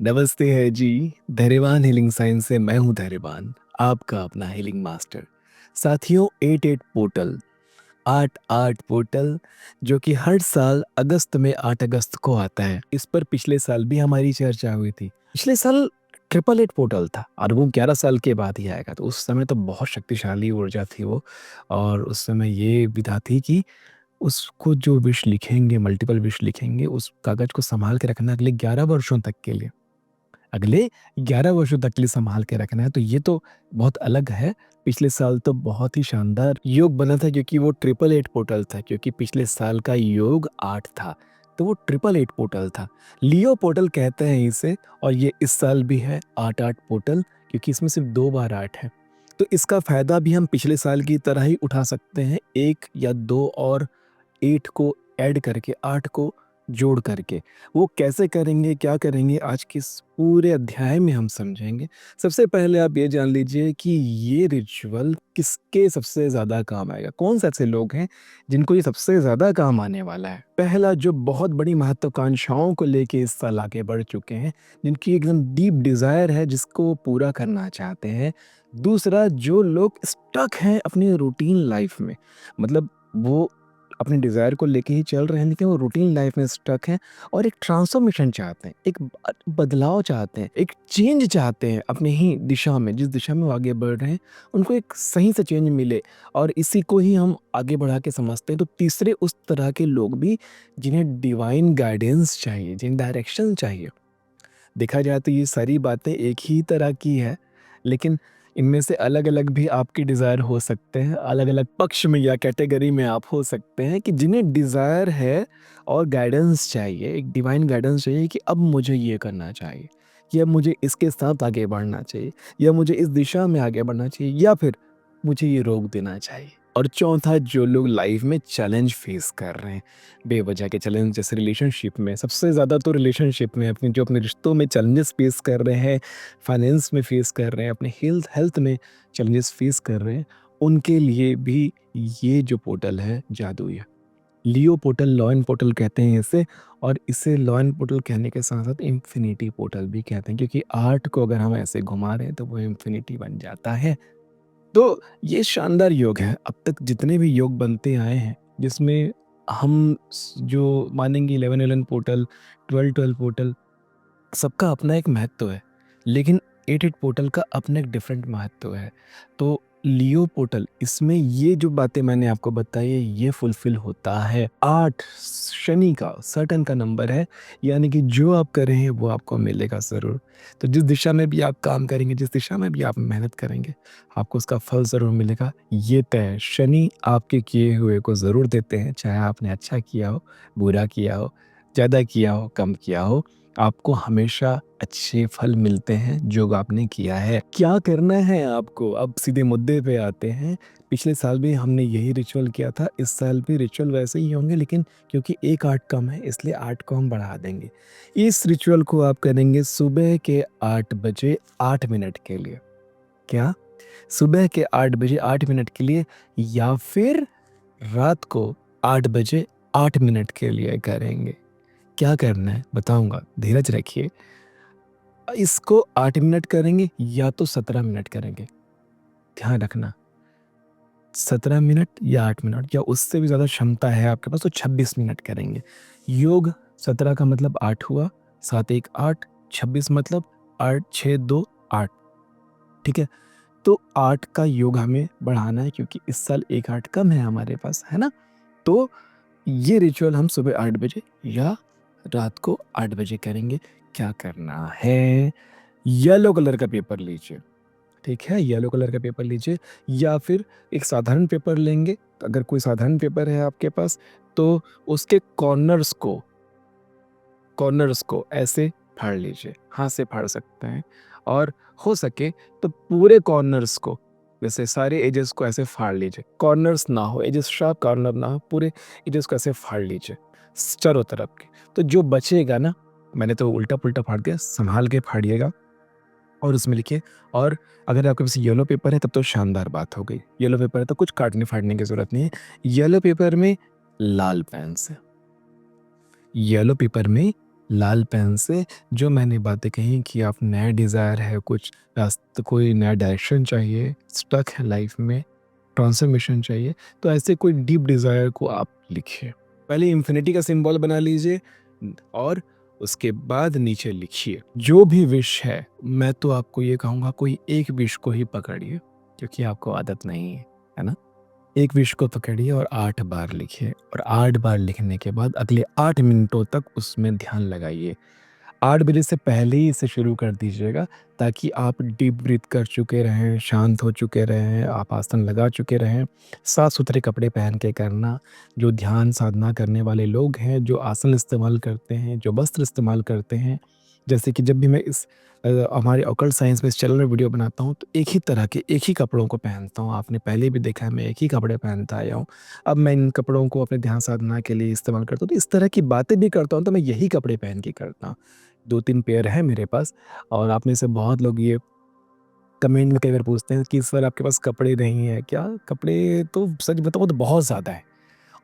नमस्ते है जी। धैर्यवान हीलिंग साइंस से मैं हूं धैर्यवान, आपका अपना हीलिंग मास्टर। साथियों, 88 पोर्टल, 88 पोर्टल, जो कि हर साल अगस्त में 8 अगस्त को आता है। इस पर पिछले साल भी हमारी चर्चा हुई थी। पिछले साल 888 पोर्टल था और वो 11 साल के बाद ही आएगा। तो उस समय तो बहुत शक्तिशाली ऊर्जा थी वो। और उस समय ये विधा थी कि उसको जो विश लिखेंगे, मल्टीपल विश लिखेंगे, उस कागज को संभाल के रखना अगले 11 वर्षों तक के लिए। अगले 11 वर्षों तक के लिए संभाल के रखना है, तो ये तो बहुत अलग है। पिछले साल तो बहुत ही शानदार योग बना था, क्योंकि वो 888 पोर्टल था, क्योंकि पिछले साल का योग 8 था, तो वो 888 पोर्टल था। लियो पोर्टल कहते हैं इसे, और ये इस साल भी है 88 पोर्टल, क्योंकि इसमें सिर्फ 2 बार 8 है। तो इसका फ़ायदा भी हम पिछले साल की तरह ही उठा सकते हैं, 1 या 2 और 8 को ऐड करके, 8 को जोड़ करके। वो कैसे करेंगे, क्या करेंगे, आज के इस पूरे अध्याय में हम समझेंगे। सबसे पहले आप ये जान लीजिए कि ये रिचुअल किसके सबसे ज़्यादा काम आएगा। कौन से ऐसे लोग हैं जिनको ये सबसे ज़्यादा काम आने वाला है। पहला, जो बहुत बड़ी महत्वाकांक्षाओं को लेके इस साल आगे बढ़ चुके हैं, जिनकी एकदम डीप डिज़ायर है, जिसको वो पूरा करना चाहते हैं। दूसरा, जो लोग स्टक हैं अपनी रूटीन लाइफ में, मतलब वो अपने डिज़ायर को लेके ही चल रहे हैं, लेकिन वो रूटीन लाइफ में स्टक हैं और एक ट्रांसफॉर्मेशन चाहते हैं, एक बदलाव चाहते हैं, एक चेंज चाहते हैं अपनी ही दिशा में, जिस दिशा में वो आगे बढ़ रहे हैं, उनको एक सही से चेंज मिले। और इसी को ही हम आगे बढ़ा के समझते हैं। तो तीसरे, उस तरह के लोग भी जिन्हें डिवाइन गाइडेंस चाहिए, जिन्हें डायरेक्शन चाहिए। देखा जाए तो ये सारी बातें एक ही तरह की है, लेकिन इनमें से अलग-अलग भी आपके डिज़ायर हो सकते हैं, अलग-अलग पक्ष में या कैटेगरी में आप हो सकते हैं कि जिन्हें डिज़ायर है और गाइडेंस चाहिए, एक डिवाइन गाइडेंस चाहिए कि अब मुझे ये करना चाहिए, या मुझे इसके साथ आगे बढ़ना चाहिए, या मुझे इस दिशा में आगे बढ़ना चाहिए, या फिर मुझे ये रोक देना चाहिए। और चौथा, जो लोग लाइफ में चैलेंज फेस कर रहे हैं, बेवजह के चैलेंज, जैसे रिलेशनशिप में, सबसे ज़्यादा तो रिलेशनशिप में, अपने रिश्तों में चैलेंजेस फेस कर रहे हैं, फाइनेंस में फेस कर रहे हैं, अपने हेल्थ में चैलेंजेस फेस कर रहे हैं, उनके लिए भी ये जो पोर्टल है जादुई है। लियो पोर्टल, लॉयन पोर्टल कहते हैं इसे, और इसे लॉयन पोर्टल कहने के साथ साथ इन्फिनिटी पोर्टल भी कहते हैं, क्योंकि आर्ट को अगर हम ऐसे घुमा रहे हैं तो वो इन्फिनिटी बन जाता है। तो ये शानदार योग है। अब तक जितने भी योग बनते आए हैं, जिसमें हम जो मानेंगे 11-11 पोर्टल, 12-12 पोर्टल, सबका अपना एक महत्व है, लेकिन 88 पोर्टल का अपना एक डिफरेंट महत्व है। तो लियो पोर्टल, इसमें ये जो बातें मैंने आपको बताई है, ये फुलफिल होता है। 8 शनि का, सैटर्न का नंबर है, यानी कि जो आप कर रहे हैं वो आपको मिलेगा ज़रूर। तो जिस दिशा में भी आप काम करेंगे, जिस दिशा में भी आप मेहनत करेंगे, आपको उसका फल ज़रूर मिलेगा, ये तय है। शनि आपके किए हुए को ज़रूर देते हैं, चाहे आपने अच्छा किया हो, बुरा किया हो, ज़्यादा किया हो, कम किया हो, आपको हमेशा अच्छे फल मिलते हैं जो आपने किया है। क्या करना है आपको? अब सीधे मुद्दे पे आते हैं। पिछले साल भी हमने यही रिचुअल किया था, इस साल भी रिचुअल वैसे ही होंगे, लेकिन क्योंकि एक 8 कम है, इसलिए 8 को हम बढ़ा देंगे। इस रिचुअल को आप करेंगे सुबह के 8 बजे 8 मिनट के लिए। क्या? सुबह के 8 बजे 8 मिनट के लिए, या फिर रात को 8 बजे 8 मिनट के लिए करेंगे। क्या करना है बताऊँगा, धीरज रखिए। इसको 8 मिनट करेंगे या तो 17 मिनट करेंगे। ध्यान रखना, 17 मिनट या 8 मिनट, या उससे भी ज़्यादा क्षमता है आपके पास तो 26 मिनट करेंगे। योग 17 का मतलब 8 हुआ, 7 1 8, 26 मतलब 8 6 2 8, ठीक है? तो 8 का योग हमें बढ़ाना है, क्योंकि इस साल 1 8 कम है हमारे पास, है ना? तो ये रिचुअल हम सुबह 8 बजे या रात को 8 बजे करेंगे। क्या करना है? येलो कलर का पेपर लीजिए, ठीक है? येलो कलर का पेपर लीजिए, या फिर एक साधारण पेपर लेंगे। अगर कोई साधारण पेपर है आपके पास, तो उसके कॉर्नर्स को ऐसे फाड़ लीजिए, हाथ से फाड़ सकते हैं, और हो सके तो पूरे कॉर्नर्स को, वैसे सारे एजेस को ऐसे फाड़ लीजिए। कॉर्नर्स ना हो, एजेस शार्प कॉर्नर ना हो, पूरे एजेस को ऐसे फाड़ लीजिए चारों तरफ के। तो जो बचेगा ना, मैंने तो उल्टा-पुल्टा फाड़ दिया, संभाल के फाड़िएगा और उसमें लिखिए। और अगर आपके पास येलो पेपर है तब तो शानदार बात हो गई। येलो पेपर है तो कुछ काटने-फाड़ने की ज़रूरत नहीं है। येलो पेपर में लाल पेन से, येलो पेपर में लाल पेन से जो मैंने बातें कही कि आप नया डिज़ायर है, कुछ रास्ता, कोई नया डायरेक्शन चाहिए, स्टक है लाइफ में, ट्रांसफॉर्मेशन चाहिए, तो ऐसे कोई डीप डिज़ायर को आप लिखिए। पहले इन्फिनिटी का सिंबल बना लीजिए और उसके बाद नीचे लिखिए जो भी विश है। मैं तो आपको ये कहूँगा कोई एक विश को ही पकड़िए, क्योंकि आपको आदत नहीं है ना? एक विश को पकड़िए और 8 बार लिखिए, और 8 बार लिखने के बाद अगले 8 मिनटों तक उसमें ध्यान लगाइए। 8 बजे से पहले ही इसे शुरू कर दीजिएगा, ताकि आप डीप ब्रीथ कर चुके रहें, शांत हो चुके रहें, आप आसन लगा चुके रहें। साफ-सुथरे कपड़े पहन के करना। जो ध्यान साधना करने वाले लोग हैं, जो आसन इस्तेमाल करते हैं, जो वस्त्र इस्तेमाल करते हैं, जैसे कि जब भी मैं हमारे ऑकल्ट साइंस में इस चैनल में वीडियो बनाता हूँ, तो एक ही तरह के, एक ही कपड़ों को पहनता हूँ। आपने पहले भी देखा है, मैं एक ही कपड़े पहनता आया हूँ। अब मैं इन कपड़ों को अपने ध्यान साधना के लिए इस्तेमाल करता हूँ, तो इस तरह की बातें भी करता हूँ, तो मैं यही कपड़े पहन के करता हूँ। 2-3 पेयर है मेरे पास, और आप में से बहुत लोग ये कमेंट में कई बार पूछते हैं कि सर आपके पास कपड़े नहीं है क्या? कपड़े तो सच बताऊँ तो बहुत ज़्यादा है,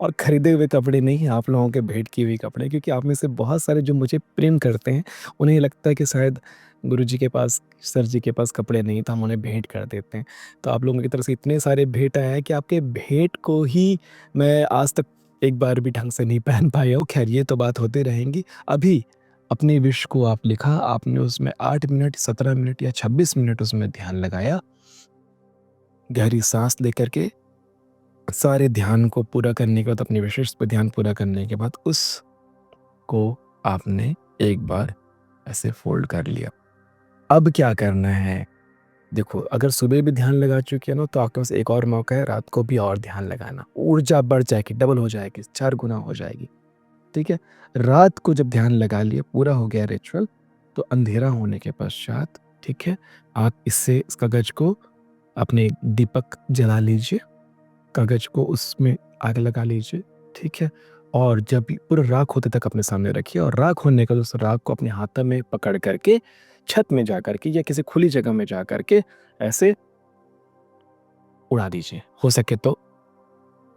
और खरीदे हुए कपड़े नहीं हैं, आप लोगों के भेंट की हुई कपड़े, क्योंकि आप में से बहुत सारे जो मुझे प्रेम करते हैं, उन्हें लगता है कि शायद गुरुजी के पास, सर जी के पास कपड़े नहीं, तो हम उन्हें भेंट कर देते हैं। तो आप लोगों की तरफ से इतने सारे भेंट आए हैं कि आपके भेंट को ही मैं आज तक एक बार भी ढंग से नहीं पहन पाया हूँ। खैर, ये तो बात होती रहेंगी। अभी अपनी विश को आप लिखा, आपने उसमें 8 मिनट, 17 मिनट या 26 मिनट उसमें ध्यान लगाया, गहरी साँस लेकर के। सारे ध्यान को पूरा करने के बाद, अपनी विशेष पे ध्यान पूरा करने के बाद, उसको आपने एक बार ऐसे फ़ोल्ड कर लिया। अब क्या करना है? देखो, अगर सुबह भी ध्यान लगा चुके हैं ना, तो आपके पास एक और मौका है, रात को भी और ध्यान लगाना। ऊर्जा बढ़ जाएगी, डबल हो जाएगी, 4 गुना हो जाएगी, ठीक है? रात को जब ध्यान लगा लिया, पूरा हो गया रिचुअल, तो अंधेरा होने के पश्चात, ठीक है, आप इस कागज़ को, अपने दीपक जला लीजिए, कागज़ को उसमें आग लगा लीजिए, ठीक है? और जब ये पूरा राख होते तक अपने सामने रखिए, और राख होने के बाद उस राख को अपने हाथों में पकड़ करके छत में जा कर के या किसी खुली जगह में जा कर के ऐसे उड़ा दीजिए। हो सके तो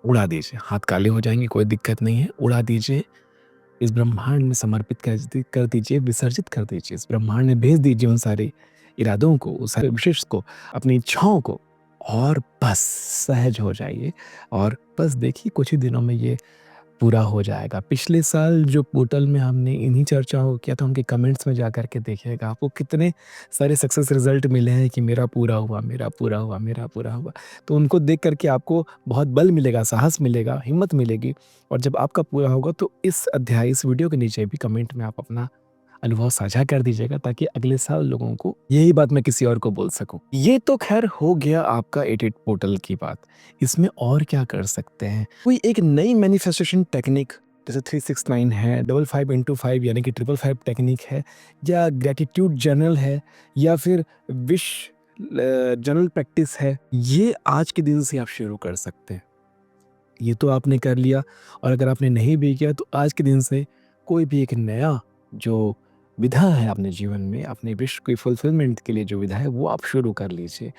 उड़ा दीजिए, हाथ काले हो जाएँगे, कोई दिक्कत नहीं है, उड़ा दीजिए। इस ब्रह्मांड में समर्पित कर दीजिए, विसर्जित कर दीजिए। इस ब्रह्मांड में भेज दीजिए उन सारे इरादों को, उस सारे विशेष को, अपनी इच्छाओं को, और बस सहज हो जाइए, और बस देखिए कुछ ही दिनों में ये पूरा हो जाएगा। पिछले साल जो पोर्टल में हमने इन्हीं चर्चाओं को किया था, उनके कमेंट्स में जा कर के देखिएगा, आपको कितने सारे सक्सेस रिज़ल्ट मिले हैं कि मेरा पूरा हुआ, मेरा पूरा हुआ, मेरा पूरा हुआ। तो उनको देख कर के आपको बहुत बल मिलेगा, साहस मिलेगा, हिम्मत मिलेगी, और जब आपका पूरा होगा तो इस अध्याय, इस वीडियो के नीचे भी कमेंट में आप अपना अनुभव साझा कर दीजिएगा, ताकि अगले साल लोगों को यही बात मैं किसी और को बोल सकूं। ये तो खैर हो गया आपका 88 पोर्टल की बात। इसमें और क्या कर सकते हैं? कोई एक नई मैनिफेस्टेशन टेक्निक, जैसे 369 है, 55 इंटू 5 यानी कि 555 टेक्निक है, या ग्रेटिट्यूड जर्नल है, या फिर विश जर्नल प्रैक्टिस है, ये आज के दिन से आप शुरू कर सकते हैं। ये तो आपने कर लिया, और अगर आपने नहीं भी किया, तो आज के दिन से कोई भी एक नया जो विधा है अपने जीवन में, अपने विश की फुलफिलमेंट के लिए जो विधा है, वो आप शुरू कर लीजिए।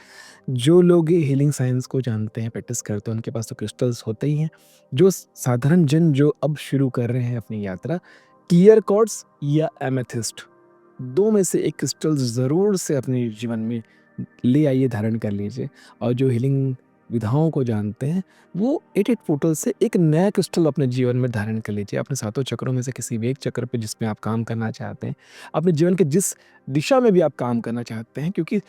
जो लोग ये हीलिंग साइंस को जानते हैं, प्रैक्टिस करते हैं, उनके पास तो क्रिस्टल्स होते ही हैं। जो साधारण जन जो अब शुरू कर रहे हैं अपनी यात्रा, क्लियर क्वार्ट्ज या एमेथिस्ट, 2 में से एक क्रिस्टल ज़रूर से अपने जीवन में ले आइए, धारण कर लीजिए। और जो हीलिंग विधाओं को जानते हैं, वो 88 पोर्टल से एक नया क्रिस्टल अपने जीवन में धारण कर लीजिए। अपने सातों चक्रों में से किसी भी एक चक्र पे जिसमें आप काम करना चाहते हैं, अपने जीवन के जिस दिशा में भी आप काम करना चाहते हैं, क्योंकि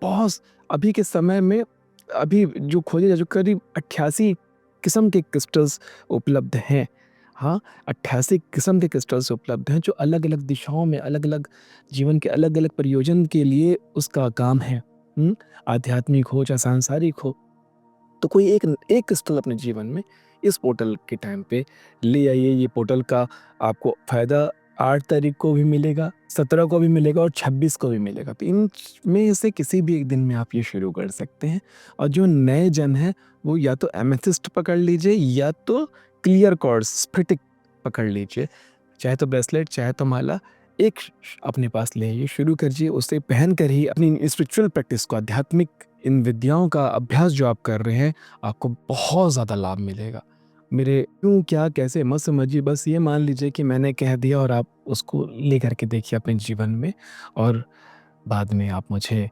बहुत अभी के समय में, अभी जो खोजे जा चुके करीब 88 किस्म के क्रिस्टल्स उपलब्ध हैं। हाँ, 88 किस्म के क्रिस्टल्स उपलब्ध हैं, जो अलग-अलग दिशाओं में, अलग-अलग जीवन के अलग-अलग प्रयोजन के लिए उसका काम है। आध्यात्मिक हो चाहे सांसारिक हो, तो कोई एक एक क्रिस्टल अपने जीवन में इस पोर्टल के टाइम पे ले आइए। ये पोर्टल का आपको फ़ायदा 8 तारीख को भी मिलेगा, 17 को भी मिलेगा, और 26 को भी मिलेगा। तो इन में से किसी भी एक दिन में आप ये शुरू कर सकते हैं। और जो नए जन हैं, वो या तो एमेथिस्ट पकड़ लीजिए, या तो क्लियर क्वार्ट्ज, स्फटिक पकड़ लीजिए। चाहे तो ब्रेसलेट, चाहे तो माला, एक अपने पास ले आइए, शुरू करिए। उसे पहन कर ही अपनी स्पिरिचुअल प्रैक्टिस को, आध्यात्मिक इन विद्याओं का अभ्यास जो आप कर रहे हैं, आपको बहुत ज़्यादा लाभ मिलेगा। मेरे क्यों, क्या, कैसे मत समझिए, बस ये मान लीजिए कि मैंने कह दिया और आप उसको लेकर के देखिए अपने जीवन में, और बाद में आप मुझे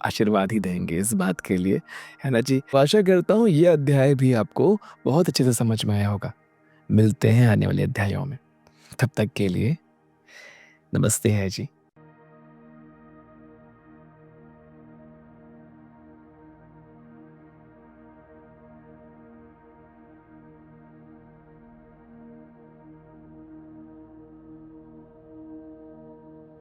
आशीर्वाद ही देंगे इस बात के लिए, है ना जी? तो आशा करता हूँ ये अध्याय भी आपको बहुत अच्छे से समझ में आया होगा। मिलते हैं आने वाले अध्यायों में। तब तक के लिए नमस्ते है जी।